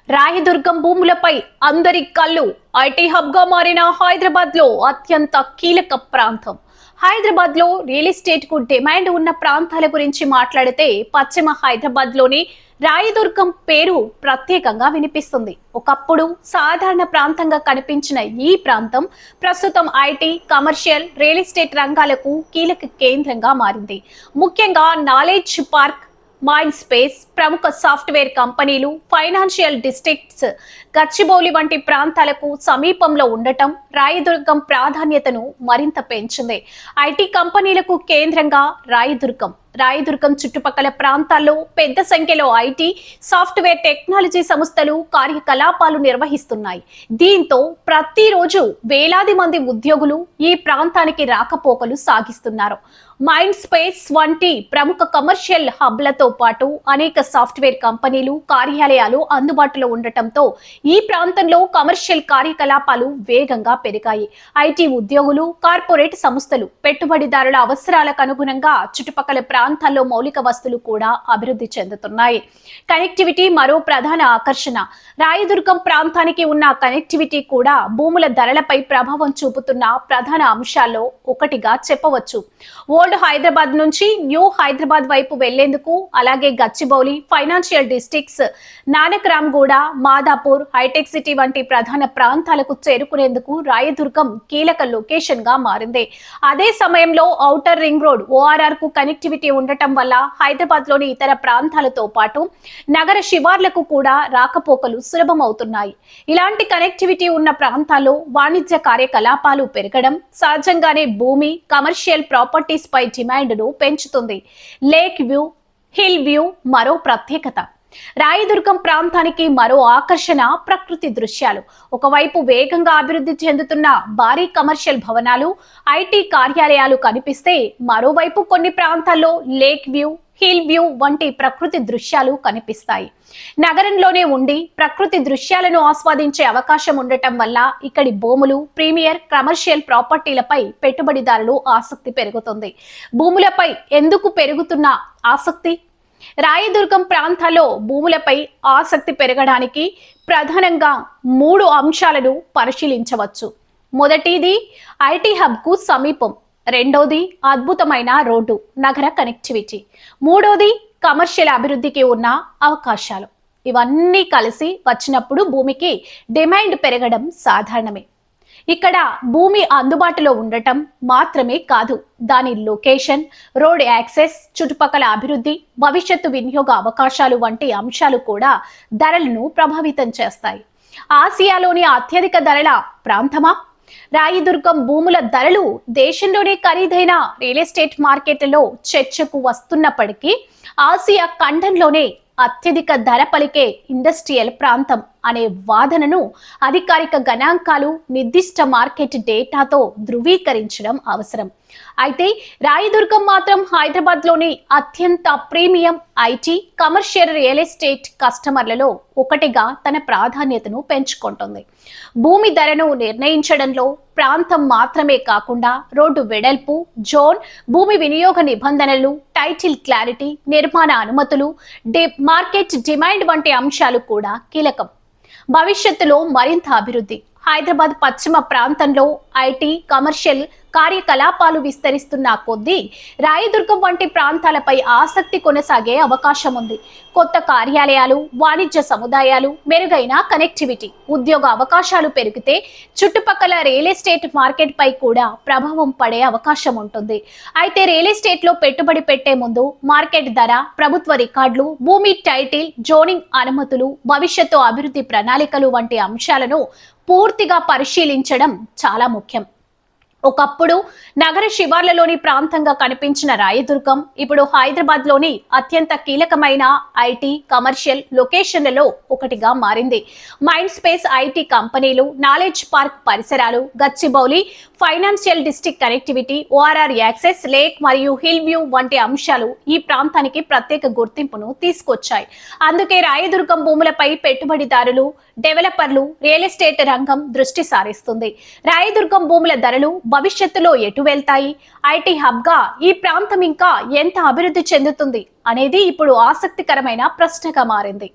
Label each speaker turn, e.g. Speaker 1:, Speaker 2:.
Speaker 1: రాయదుర్గం భూములపై అందరి కళ్ళు. ఐటీ హబ్ గా మారిన హైదరాబాద్ లో అత్యంత కీలక ప్రాంతం. హైదరాబాద్ లో రియల్ ఎస్టేట్ కు డిమాండ్ ఉన్న ప్రాంతాల గురించి మాట్లాడితే పశ్చిమ హైదరాబాద్ లోని రాయదుర్గం పేరు ప్రత్యేకంగా వినిపిస్తుంది. ఒకప్పుడు సాధారణ ప్రాంతంగా కనిపించిన ఈ ప్రాంతం ప్రస్తుతం ఐటీ, కమర్షియల్, రియల్ ఎస్టేట్ రంగాలకు కీలక కేంద్రంగా మారింది. ముఖ్యంగా నాలెడ్జ్ పార్క్, మైండ్ స్పేస్, ప్రముఖ సాఫ్ట్వేర్ కంపెనీలు, ఫైనాన్షియల్ డిస్ట్రిక్ట్స్, గచ్చిబౌలి వంటి ప్రాంతాలకు సమీపంలో ఉండటం రాయదుర్గం ప్రాధాన్యతను మరింత పెంచింది. ఐటీ కంపెనీలకు కేంద్రంగా రాయదుర్గం చుట్టుపక్కల ప్రాంతాల్లో పెద్ద సంఖ్యలో ఐటీ, సాఫ్ట్వేర్ టెక్నాలజీ సంస్థలు కార్యకలాపాలు నిర్వహిస్తున్నాయి. దీంతో ప్రతిరోజు వేలాది మంది ఉద్యోగులు ఈ ప్రాంతానికి రాకపోకలు సాగిస్తున్నారు. మైండ్ స్పేస్ వంటి ప్రముఖ కమర్షియల్ హబ్లతో పాటు అనేక సాఫ్ట్వేర్ కంపెనీలు, కార్యాలయాలు అందుబాటులో ఉండటంతో ఈ ప్రాంతంలో కమర్షియల్ కార్యకలాపాలు వేగంగా పెరిగాయి. ఐటీ ఉద్యోగులు, కార్పొరేట్ సంస్థలు, పెట్టుబడిదారుల అవసరాలకు అనుగుణంగా చుట్టుపక్కల ప్రాంతాల్లో మౌలిక వస్తువులు కూడా అభివృద్ధి చెందుతున్నాయి. కనెక్టివిటీ మరో ప్రధాన ఆకర్షణ. రాయదుర్గం ప్రాంతానికి ఉన్న కనెక్టివిటీ కూడా భూముల ధరలపై ప్రభావం చూపుతున్న ప్రధాన అంశాల్లో ఒకటిగా చెప్పవచ్చు. ఓల్డ్ హైదరాబాద్ నుంచి న్యూ హైదరాబాద్ వైపు వెళ్లేందుకు, అలాగే గచ్చిబౌలి, ఫైనాన్షియల్ డిస్ట్రిక్ట్స్, నానక్రామ్గూడ, మాదాపూర్, హైటెక్ సిటీ వంటి ప్రధాన ప్రాంతాలకు చేరుకునేందుకు రాయదుర్గం కీలక లొకేషన్ గా మారింది. అదే సమయంలో ఔటర్ రింగ్ రోడ్, ఓఆర్ఆర్ కు కనెక్టివిటీ ఉండటం వల్ల హైదరాబాద్ లోని ఇతర ప్రాంతాలతో పాటు నగర శివార్లకు కూడా రాకపోకలు సులభమవుతున్నాయి. ఇలాంటి కనెక్టివిటీ ఉన్న ప్రాంతాల్లో వాణిజ్య కార్యకలాపాలు పెరగడం సహజంగానే భూమి, కమర్షియల్ ప్రాపర్టీస్ పై డిమాండ్ ను పెంచుతుంది. లేక్ వ్యూ, హిల్ వ్యూ మరో ప్రత్యేకత. రాయదుర్గం ప్రాంతానికి మరో ఆకర్షణ ప్రకృతి దృశ్యాలు. ఒకవైపు వేగంగా అభివృద్ధి చెందుతున్న భారీ కమర్షియల్ భవనాలు, ఐటీ కార్యాలయాలు కనిపిస్తే, మరోవైపు కొన్ని ప్రాంతాల్లో లేక్ వ్యూ, హిల్ వ్యూ వంటి ప్రకృతి దృశ్యాలు కనిపిస్తాయి. నగరంలోనే ఉండి ప్రకృతి దృశ్యాలను ఆస్వాదించే అవకాశం ఉండటం వల్ల ఇక్కడి భూములు, ప్రీమియర్ కమర్షియల్ ప్రాపర్టీలపై పెట్టుబడిదారులు ఆసక్తి పెరుగుతుంది. భూములపై ఎందుకు పెరుగుతున్న ఆసక్తి? రాయదుర్గం ప్రాంతాల్లో భూములపై ఆసక్తి పెరగడానికి ప్రధానంగా 3 అంశాలను పరిశీలించవచ్చు. మొదటిది ఐటీ హబ్ కు సమీపం, రెండోది అద్భుతమైన రోడ్డు, నగర కనెక్టివిటీ, మూడోది కమర్షియల్ అభివృద్ధికి ఉన్న అవకాశాలు. ఇవన్నీ కలిసి వచ్చినప్పుడు భూమికి డిమాండ్ పెరగడం సాధారణమే. ఇక్కడ భూమి అందుబాటులో ఉండటం మాత్రమే కాదు, దాని లొకేషన్, రోడ్ యాక్సెస్, చుట్టుపక్కల అభివృద్ధి, భవిష్యత్తు వినియోగ అవకాశాలు వంటి అంశాలు కూడా ధరలను ప్రభావితం చేస్తాయి. ఆసియాలోని అత్యధిక ధరల ప్రాంతమా రాయదుర్గం? భూముల ధరలు దేశంలోనే ఖరీదైన రియల్ ఎస్టేట్ మార్కెట్లలో చర్చకు వస్తున్నప్పటికీ ఆసియా ఖండంలోనే అత్యధిక ధర పలికే ఇండస్ట్రియల్ ప్రాంతం అనే వాదనను అధికారిక గణాంకాలు, నిర్దిష్ట మార్కెట్ డేటాతో ధృవీకరించడం అవసరం. అయితే రాయదుర్గం మాత్రం హైదరాబాద్ లోని అత్యంత premium IT, commercial real estate కస్టమర్లలో ఒకటిగా తన ప్రాధాన్యతను పెంచుకుంటుంది. భూమి ధరను నిర్ణయించడంలో ప్రాంతం మాత్రమే కాకుండా రోడ్డు వెడల్పు, జోన్, భూమి వినియోగ నిబంధనలు, టైటిల్ క్లారిటీ, నిర్మాణ అనుమతులు, మార్కెట్ డిమాండ్ వంటి అంశాలు కూడా కీలకం. భవిష్యత్తులో మరింత అభివృద్ధి. హైదరాబాద్ పశ్చిమ ప్రాంతంలో ఐటీ, కమర్షియల్ కార్యకలాపాలు విస్తరిస్తున్న కొద్దీ రాయదుర్గం వంటి ప్రాంతాలపై ఆసక్తి కొనసాగే అవకాశం ఉంది. కొత్త కార్యాలయాలు, వాణిజ్య సముదాయాలు, మెరుగైన కనెక్టివిటీ, ఉద్యోగ అవకాశాలు పెరిగితే చుట్టుపక్కల రియల్ ఎస్టేట్ మార్కెట్ పై కూడా ప్రభావం పడే అవకాశం ఉంటుంది. అయితే రియల్ ఎస్టేట్ లో పెట్టుబడి పెట్టే ముందు మార్కెట్ ధర, ప్రభుత్వ రికార్డులు, భూమి టైటిల్, జోనింగ్ అనుమతులు, భవిష్యత్తు అభివృద్ధి ప్రణాళికలు వంటి అంశాలను పూర్తిగా పరిశీలించడం చాలా ముఖ్యం. ఒకప్పుడు నగర శివార్లలోని ప్రాంతంగా కనిపించిన రాయదుర్గం ఇప్పుడు హైదరాబాద్ లోని అత్యంత కీలకమైన ఐటీ, కమర్షియల్ లొకేషన్లలో ఒకటిగా మారింది. మైండ్ స్పేస్ ఐటీ కంపెనీలు, నాలెడ్జ్ పార్క్ పరిసరాలు, Gachibowli, financial district connectivity, ORR access, lake మరియు హిల్ వ్యూ వంటి అంశాలు ఈ ప్రాంతానికి ప్రత్యేక గుర్తింపును తీసుకొచ్చాయి. అందుకే రాయదుర్గం భూములపై పెట్టుబడిదారులు, డెవలపర్లు, రియల్ ఎస్టేట్ రంగం దృష్టి సారిస్తుంది. రాయదుర్గం భూముల ధరలు భవిష్యత్తులో ఎటు వెళ్తాయి? ఐటీ హబ్ గా ఈ ప్రాంతం ఇంకా ఎంత అభివృద్ధి చెందుతుంది అనేది ఇప్పుడు ఆసక్తికరమైన ప్రశ్నగా మారింది.